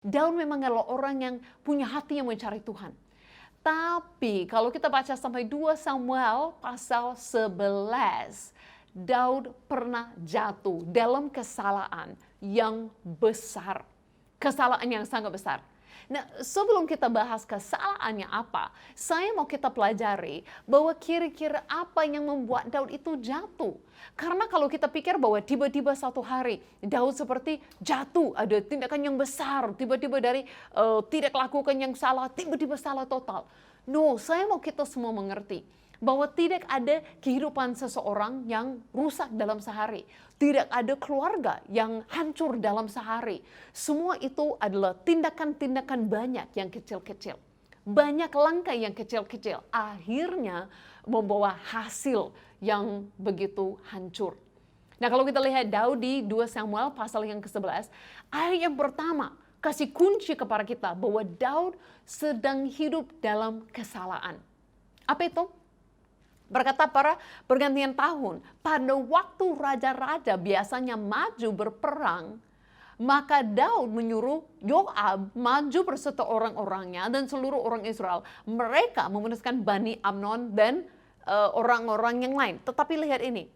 Daud memang adalah orang yang punya hati yang mencari Tuhan. Tapi kalau kita baca sampai 2 Samuel pasal 11, Daud pernah jatuh dalam kesalahan yang besar. Kesalahan yang sangat besar. Nah, sebelum kita bahas kesalahannya apa, saya mau kita pelajari bahwa kira-kira apa yang membuat Daud itu jatuh. Karena kalau kita pikir bahwa tiba-tiba satu hari Daud seperti jatuh, ada tindakan yang besar, tiba-tiba dari tidak lakukan yang salah, tiba-tiba salah total. No, saya mau kita semua mengerti bahwa tidak ada kehidupan seseorang yang rusak dalam sehari. Tidak ada keluarga yang hancur dalam sehari. Semua itu adalah tindakan-tindakan banyak yang kecil-kecil. Banyak langkah yang kecil-kecil akhirnya membawa hasil yang begitu hancur. Nah, kalau kita lihat Daud di 2 Samuel pasal yang ke-11, ayat yang pertama kasih kunci kepada kita bahwa Daud sedang hidup dalam kesalahan. Apa itu? Berkata para pergantian tahun, pada waktu raja-raja biasanya maju berperang, maka Daud menyuruh Yoab maju berserta orang-orangnya dan seluruh orang Israel. Mereka memunaskan Bani Amnon dan orang-orang yang lain. Tetapi lihat ini,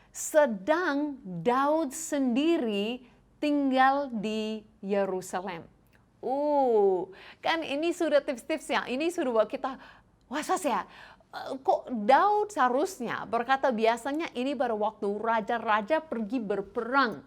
sedang Daud sendiri tinggal di Yerusalem. Kan ini sudah tips-tips ya, ini sudah buat kita was-was ya. Kok Daud seharusnya berkata biasanya ini pada waktu raja-raja pergi berperang.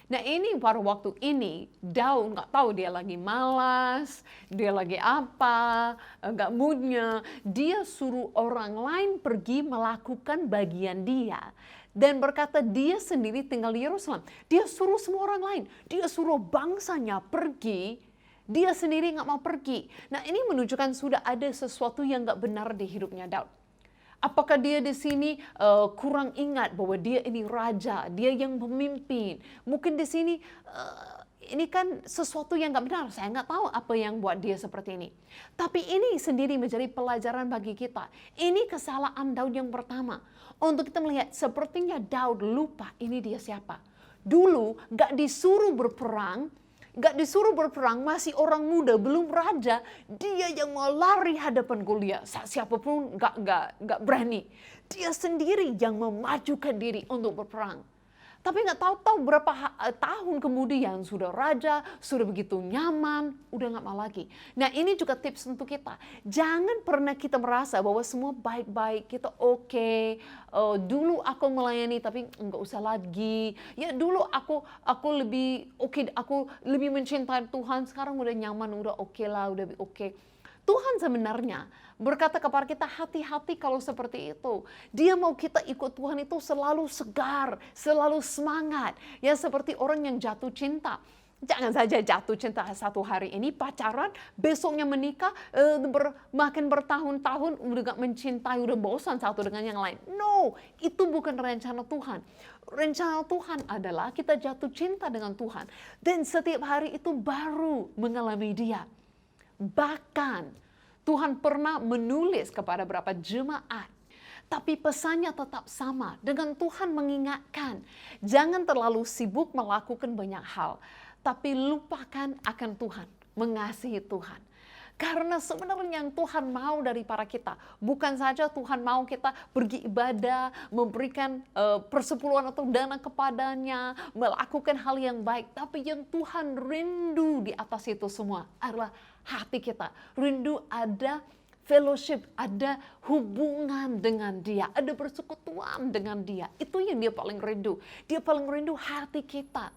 Nah ini pada waktu ini Daud nggak tahu dia lagi malas, dia lagi apa, nggak moodnya. Dia suruh orang lain pergi melakukan bagian dia. Dan berkata dia sendiri tinggal di Yerusalem. Dia suruh semua orang lain, dia suruh bangsanya pergi. Dia sendiri nggak mau pergi. Nah ini menunjukkan sudah ada sesuatu yang nggak benar di hidupnya Daud. Apakah dia di sini kurang ingat bahwa dia ini raja, dia yang pemimpin. Mungkin di sini ini kan sesuatu yang nggak benar. Saya nggak tahu apa yang buat dia seperti ini. Tapi ini sendiri menjadi pelajaran bagi kita. Ini kesalahan Daud yang pertama. Untuk kita melihat sepertinya Daud lupa ini dia siapa. Dulu nggak disuruh berperang. Gak disuruh berperang, masih orang muda, belum raja, dia yang mau lari hadapan Goliat. Siapapun gak berani. Dia sendiri yang memajukan diri untuk berperang. Tapi gak tahu berapa tahun kemudian sudah raja, sudah begitu nyaman, udah gak mau lagi. Nah ini juga tips untuk kita. Jangan pernah kita merasa bahwa semua baik-baik, kita oke. Dulu aku melayani tapi nggak usah lagi. Ya dulu aku lebih oke, aku lebih mencintai Tuhan. Sekarang udah nyaman, udah oke lah, udah oke. Tuhan sebenarnya berkata kepada kita hati-hati kalau seperti itu. Dia mau kita ikut Tuhan itu selalu segar, selalu semangat. Ya seperti orang yang jatuh cinta. Jangan saja jatuh cinta satu hari ini pacaran, besoknya menikah, makin bertahun-tahun udah gak mencintai, udah bosan satu dengan yang lain. No, itu bukan rencana Tuhan. Rencana Tuhan adalah kita jatuh cinta dengan Tuhan. Dan setiap hari itu baru mengalami dia. Bahkan Tuhan pernah menulis kepada beberapa jemaat. Tapi pesannya tetap sama. Dengan Tuhan mengingatkan. Jangan terlalu sibuk melakukan banyak hal. Tapi lupakan akan Tuhan. Mengasihi Tuhan. Karena sebenarnya yang Tuhan mau dari para kita. Bukan saja Tuhan mau kita pergi ibadah. Memberikan persepuluhan atau dana kepadanya. Melakukan hal yang baik. Tapi yang Tuhan rindu di atas itu semua adalah hati kita. Rindu ada fellowship, ada hubungan dengan dia, ada persekutuan dengan dia. Itu yang dia paling rindu. Dia paling rindu hati kita.